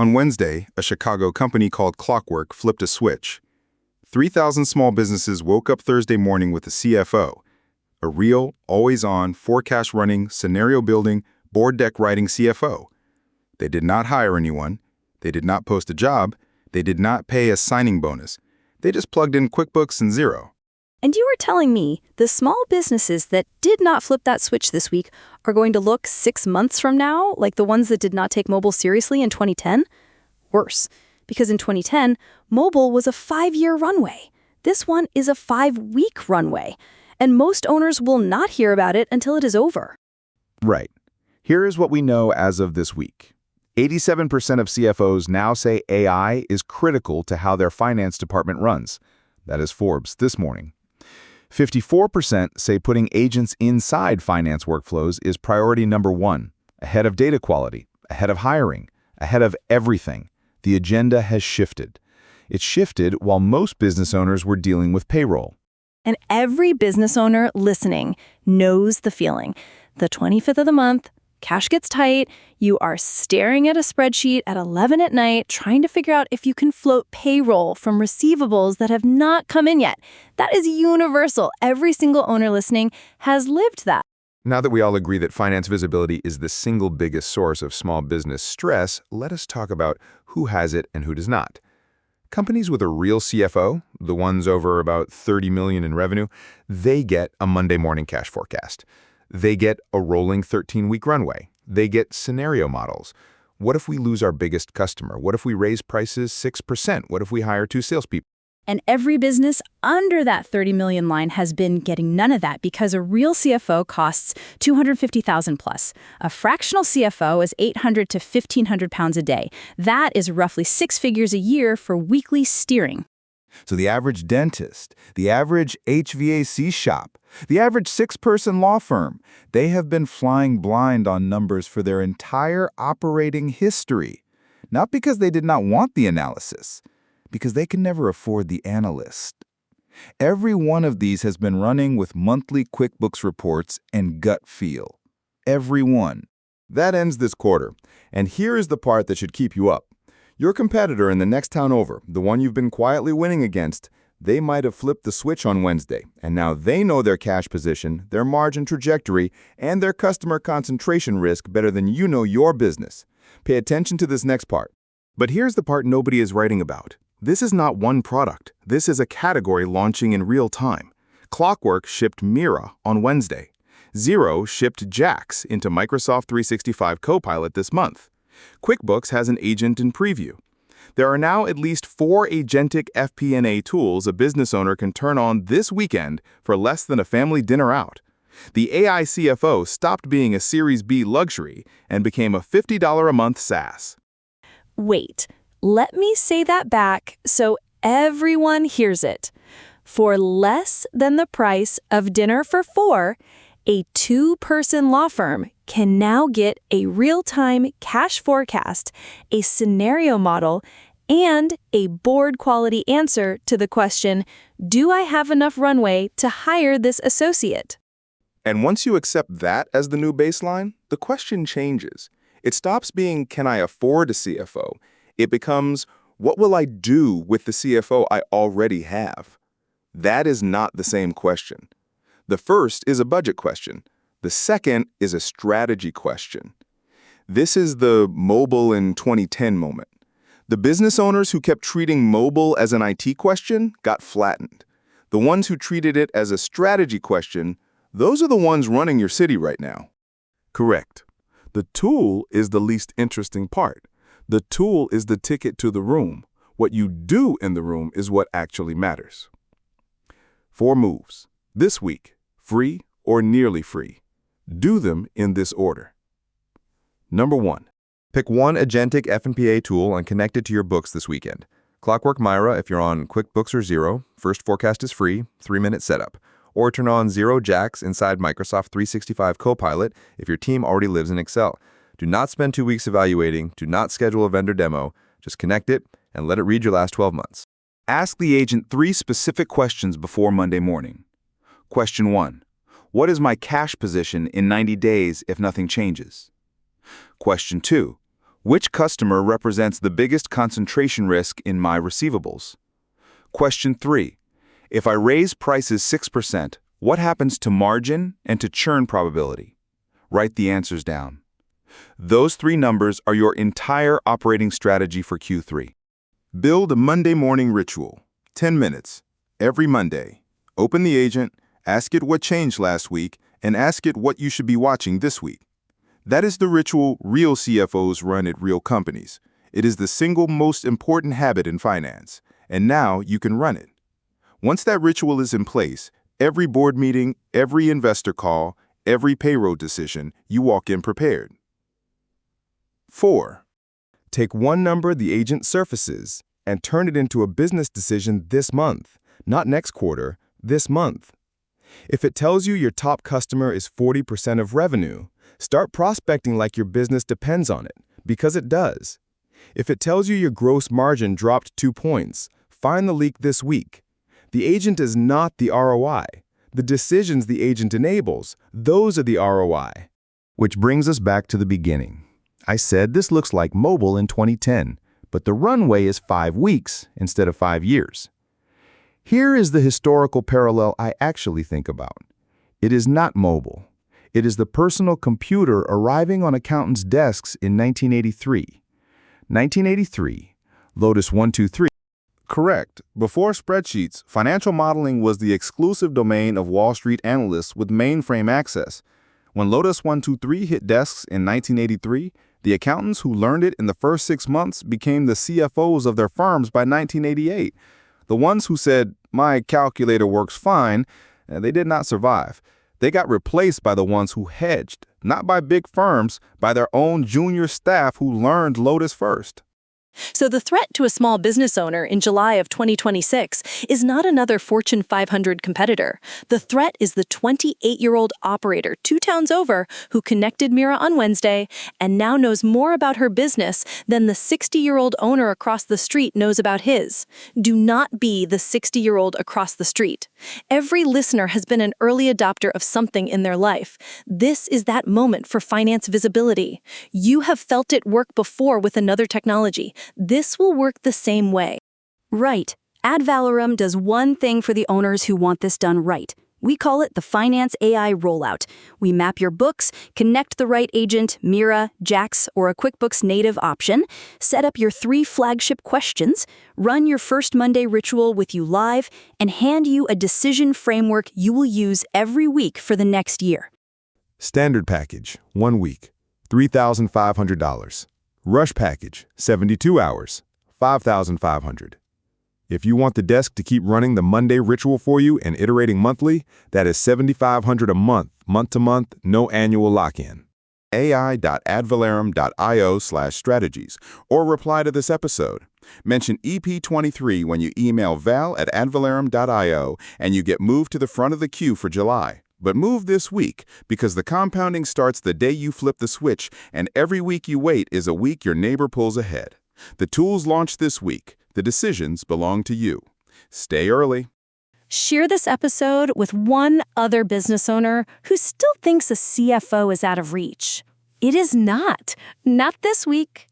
On Wednesday, a Chicago company called Clockwork flipped a switch. 3,000 small businesses woke up Thursday morning with a CFO, a real, always-on, forecast-running, scenario-building, board deck writing CFO. They did not hire anyone. They did not post a job. They did not pay a signing bonus. They just plugged in QuickBooks and Xero. And you were telling me the small businesses that did not flip that switch this week are going to look 6 months from now like the ones that did not take mobile seriously in 2010? Worse, because in 2010, mobile was a 5-year runway. This one is a 5-week runway, and most owners will not hear about it until it is over. Right. Here is what we know as of this week. 87% of CFOs now say AI is critical to how their finance department runs. That is Forbes this morning. 54% say putting agents inside finance workflows is priority number 1, ahead of data quality, ahead of hiring, ahead of everything. The agenda has shifted. It shifted while most business owners were dealing with payroll. And every business owner listening knows the feeling. The 25th of the month, cash gets tight, you are staring at a spreadsheet at 11 at night trying to figure out if you can float payroll from receivables that have not come in yet. That is universal. Every single owner listening has lived that. Now that we all agree that finance visibility is the single biggest source of small business stress, let us talk about who has it and who does not. Companies with a real CFO, the ones over about $30 million in revenue, they get a Monday morning cash forecast. They get a rolling 13-week runway. They get scenario models. What if we lose our biggest customer? What if we raise prices 6%? What if we hire 2 salespeople? And every business under that 30 million line has been getting none of that because a real CFO costs $250,000 plus. A fractional CFO is $800 to £1,500 a day. That is roughly 6 figures a year for weekly steering. So the average dentist, the average HVAC shop, the average 6-person law firm, they have been flying blind on numbers for their entire operating history. Not because they did not want the analysis, because they can never afford the analyst. Every one of these has been running with monthly QuickBooks reports and gut feel. Every one. That ends this quarter, and here is the part that should keep you up. Your competitor in the next town over, the one you've been quietly winning against, they might have flipped the switch on Wednesday, and now they know their cash position, their margin trajectory, and their customer concentration risk better than you know your business. Pay attention to this next part. But here's the part nobody is writing about. This is not one product. This is a category launching in real time. Clockwork shipped Mira on Wednesday. Xero shipped JAX into Microsoft 365 Copilot this month. QuickBooks has an agent in preview. There are now at least 4 agentic FP&A tools a business owner can turn on this weekend for less than a family dinner out. The AI CFO stopped being a Series B luxury and became a $50 a month SaaS. Wait, let me say that back so everyone hears it. For less than the price of dinner for 4, a 2-person law firm can now get a real-time cash forecast, a scenario model, and a board-quality answer to the question, do I have enough runway to hire this associate? And once you accept that as the new baseline, the question changes. It stops being, can I afford a CFO? It becomes, what will I do with the CFO I already have? That is not the same question. The first is a budget question. The second is a strategy question. This is the mobile in 2010 moment. The business owners who kept treating mobile as an IT question got flattened. The ones who treated it as a strategy question, those are the ones running your city right now. Correct. The tool is the least interesting part. The tool is the ticket to the room. What you do in the room is what actually matters. 4 moves. This week, free or nearly free. Do them in this order. Number 1. Pick one agentic FP&A tool and connect it to your books this weekend. Clockwork Mira if you're on QuickBooks or Xero. First forecast is free, 3-minute setup. Or turn on Xero JAX inside Microsoft 365 Copilot if your team already lives in Excel. Do not spend 2 weeks evaluating. Do not schedule a vendor demo. Just connect it and let it read your last 12 months. Ask the agent 3 specific questions before Monday morning. Question 1. What is my cash position in 90 days if nothing changes? Question 2. Which customer represents the biggest concentration risk in my receivables? Question 3. If I raise prices 6%, what happens to margin and to churn probability? Write the answers down. Those 3 numbers are your entire operating strategy for Q3. Build a Monday morning ritual. 10 minutes. Every Monday. Open the agent, ask it what changed last week, and ask it what you should be watching this week. That is the ritual real CFOs run at real companies. It is the single most important habit in finance, and now you can run it. Once that ritual is in place, every board meeting, every investor call, every payroll decision, you walk in prepared. 4. Take one number the agent surfaces and turn it into a business decision this month, not next quarter, this month. If it tells you your top customer is 40% of revenue, start prospecting like your business depends on it, because it does. If it tells you your gross margin dropped 2 points, find the leak this week. The agent is not the ROI. The decisions the agent enables, those are the ROI. Which brings us back to the beginning. I said this looks like mobile in 2010, but the runway is 5 weeks instead of 5 years. Here is the historical parallel I actually think about. It is not mobile. It is the personal computer arriving on accountants' desks in 1983. 1983, Lotus 123. Correct. Before spreadsheets, financial modeling was the exclusive domain of Wall Street analysts with mainframe access. When Lotus 123 hit desks in 1983, the accountants who learned it in the first 6 months became the CFOs of their firms by 1988. The ones who said, "My calculator works fine," they did not survive. They got replaced by the ones who hedged, not by big firms, by their own junior staff who learned Lotus first. So the threat to a small business owner in July of 2026 is not another Fortune 500 competitor. The threat is the 28-year-old operator 2 towns over who connected Mira on Wednesday and now knows more about her business than the 60-year-old owner across the street knows about his. Do not be the 60-year-old across the street. Every listener has been an early adopter of something in their life. This is that moment for finance visibility. You have felt it work before with another technology. This will work the same way. Right. AdValorem does one thing for the owners who want this done right. We call it the Finance AI Rollout. We map your books, connect the right agent, Mira, JAX, or a QuickBooks native option, set up your 3 flagship questions, run your first Monday ritual with you live, and hand you a decision framework you will use every week for the next year. Standard package, 1 week, $3,500. Rush package, 72 hours, $5,500. If you want the desk to keep running the Monday ritual for you and iterating monthly, that is $7,500 a month, month to month, no annual lock-in. AI.advalorem.io/strategies or reply to this episode. Mention EP23 when you email val@advalorem.io and you get moved to the front of the queue for July. But move this week, because the compounding starts the day you flip the switch, and every week you wait is a week your neighbor pulls ahead. The tools launch this week. The decisions belong to you. Stay early. Share this episode with one other business owner who still thinks a CFO is out of reach. It is not. Not this week.